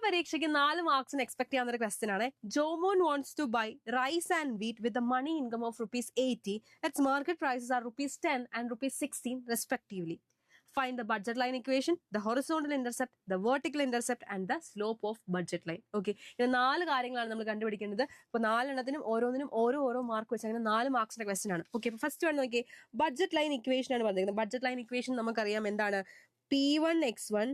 പരീക്ഷയ്ക്ക് 4 മാർക്സിന് എക്സ്പെക്ട് ചെയ്യാവുന്ന ഒരു ക്വസ്റ്റൻ ആണ്. Jomon wants to buy rice and wheat with money income of ₹80. Its market prices are ₹10 and ₹16 respectively. Find the budget line equation, the horizontal intercept, the vertical intercept and the slope of budget line. Okay, ഇത് 4 കാര്യങ്ങളാണ് നമ്മൾ കണ്ടുപിടിക്കേണ്ടത്. അപ്പോൾ 4 എണ്ണത്തിനും ഓരോന്നിനും ഓരോ mark വെച്ച് അങ്ങനെ 4 മാർക്സിന്റെ question ആണ്. ഓക്കെ, ഫസ്റ്റ് വൺ നോക്കിയേ, ബഡ്ജറ്റ് ലൈൻ ഇക്വേഷൻ ആണ് പറഞ്ഞിരിക്കുന്നത്. ബഡ്ജറ്റ് ലൈൻ ഇക്വേഷൻ നമുക്കറിയാം എന്താണ്, P1x1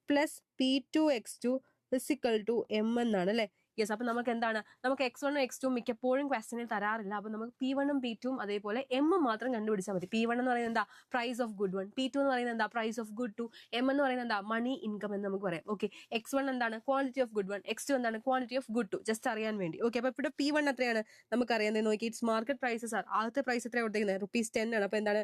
പ്ലസ് P2x2 M എന്നാണ് അല്ലെ. യെസ്, അപ്പൊ നമുക്ക് എന്താണ്, നമുക്ക് x1ഉം x2ഉം മിക്കപ്പോഴും ക്വസ്റ്റനിൽ തരാറില്ല. അപ്പൊ നമുക്ക് P1ഉം P2ഉം അതേപോലെ M മാത്രം കണ്ടുപിടിച്ചാൽ മതി. P1 എന്ന് പറയുന്നത് എന്താ, പ്രൈസ് ഓഫ് ഗുഡ് 1. P2 എന്ന് പറയുന്നത് എന്താ, പ്രൈസ് ഓഫ് ഗുഡ് 2. M എന്ന് പറയുന്നത് എന്താ, മണി ഇൻകം എന്ന് നമുക്ക് പറയാം. ഓക്കെ, x1 എന്താണ്, ക്വാണ്ടിറ്റി ഓഫ് ഗുഡ് 1, x2 എന്താണ്, ക്വാണ്ടിറ്റി ഓഫ് ഗുഡ് 2, ജസ്റ്റ് അറിയാൻ വേണ്ടി. ഓക്കെ, അപ്പൊ ഇവിടെ P1 എത്രയാണ് നമുക്കറിയാം, നോക്കി, ഇറ്റ്സ് മാർക്കറ്റ് പ്രൈസസ് ആർ, ആദ്യത്തെ പ്രൈസ് എത്രയാണ് കൊടുത്തിരിക്കുന്നത്, ₹10 ആണ്. അപ്പൊ എന്താണ്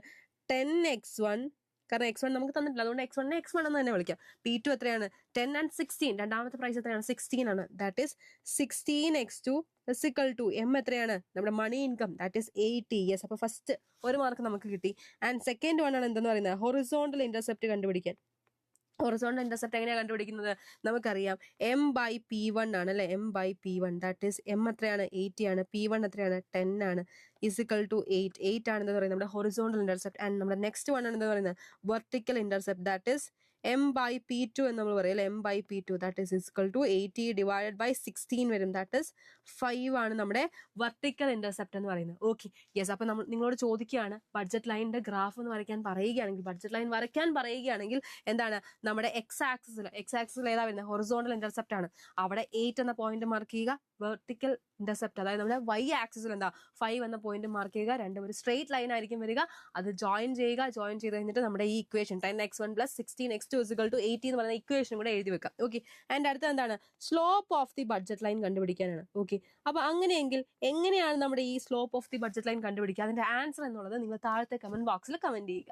10x1, കാരണം x1 നമുക്ക് തന്നിട്ടില്ല, അതുകൊണ്ട് x1 എന്ന് തന്നെ വിളിക്കാം. P2 എത്രയാണ്, 10 and 16, രണ്ടാമത്തെ പ്രൈസ് എത്രയാണ്, 16 ആണ്. ദാറ്റ് ഈസ് 16x2 M എത്രയാണ്, നമ്മുടെ money income, that is 80. Yes, അപ്പൊ ഫസ്റ്റ് ഒരു മാർക്ക് നമുക്ക് കിട്ടി. ആൻഡ് സെക്കൻഡ് വൺ ആണ് എന്തെന്ന് പറയുന്നത്, ഹൊറിസോണ്ടൽ ഇന്റർസെപ്റ്റ് കണ്ടുപിടിക്കാൻ. ഹൊറിസോണ്ടൽ ഇന്റർസെപ്റ്റ് എങ്ങനെയാണ് കണ്ടുപിടിക്കുന്നത്, നമുക്കറിയാം M/P1 ആണ് അല്ലെ. M/P1 ദാറ്റ് ഈസ് M എത്രയാണ്, 80 ആണ്. P1 എത്രയാണ്, 10 ആണ്. =8 ആണ് എന്ന് പറയുന്നത് നമ്മുടെ ഹൊറിസോണ്ടൽ ഇന്റർസെപ്റ്റ്. ആൻഡ് നമ്മുടെ നെക്സ്റ്റ് വൺ ആണ് എന്ന് പറയുന്നത് vertical intercept, that is M/P2 എന്ന് നമ്മൾ പറയും അല്ലെ. M/P2 that is =80 divided by 16 വരും, ദാറ്റ് ഈസ് 5 ആണ് നമ്മുടെ വെർട്ടിക്കൽ ഇന്റർസെപ്റ്റ് എന്ന് പറയുന്നത്. ഓക്കെ, യെസ്, അപ്പൊ നമ്മൾ നിങ്ങളോട് ചോദിക്കുകയാണ്, ബഡ്ജറ്റ് ലൈനിന്റെ ഗ്രാഫ് എന്ന് വരയ്ക്കാൻ പറയുകയാണെങ്കിൽ, ബഡ്ജറ്റ് ലൈൻ വരയ്ക്കാൻ പറയുകയാണെങ്കിൽ എന്താണ്, നമ്മുടെ എക്സ് ആക്സിസിൽ ഏതാ വരുന്നത്, ഹൊറിസോണ്ടൽ ഇന്റർസെപ്റ്റ് ആണ്. അവിടെ 8 എന്ന പോയിന്റ് മാർക്ക് ചെയ്യുക. വെർട്ടിക്കൽ ഇന്റർസെപ്റ്റ് അതായത് നമ്മുടെ Y ആക്സിസിൽ എന്താ 5 എന്ന പോയിന്റ് മാർക്ക് ചെയ്യുക. രണ്ടും ഒരു സ്ട്രേറ്റ് ലൈൻ ആയിരിക്കും വരിക. അത് ജോയിൻ ചെയ്യുക. ജോയിൻ ചെയ്ത് കഴിഞ്ഞിട്ട് നമ്മുടെ ഈ ഇക്വേഷൻ 10x1 + 16x2 =80 എന്ന് പറയുന്ന ഇക്വേഷൻ കൂടെ എഴുതി വെക്കാം. ഓക്കെ, ആൻഡ് അടുത്ത എന്താണ്, slope of the budget line കണ്ടുപിടിക്കാനാണ്. ഓക്കെ, അപ്പൊ അങ്ങനെയെങ്കിൽ എങ്ങനെയാണ് നമ്മുടെ ഈ slope of the budget line കണ്ടുപിടിക്കുക, അതിന്റെ ആൻസർ എന്നുള്ളത് നിങ്ങൾ താഴത്തെ കമന്റ് ബോക്സിൽ കമന്റ് ചെയ്യുക.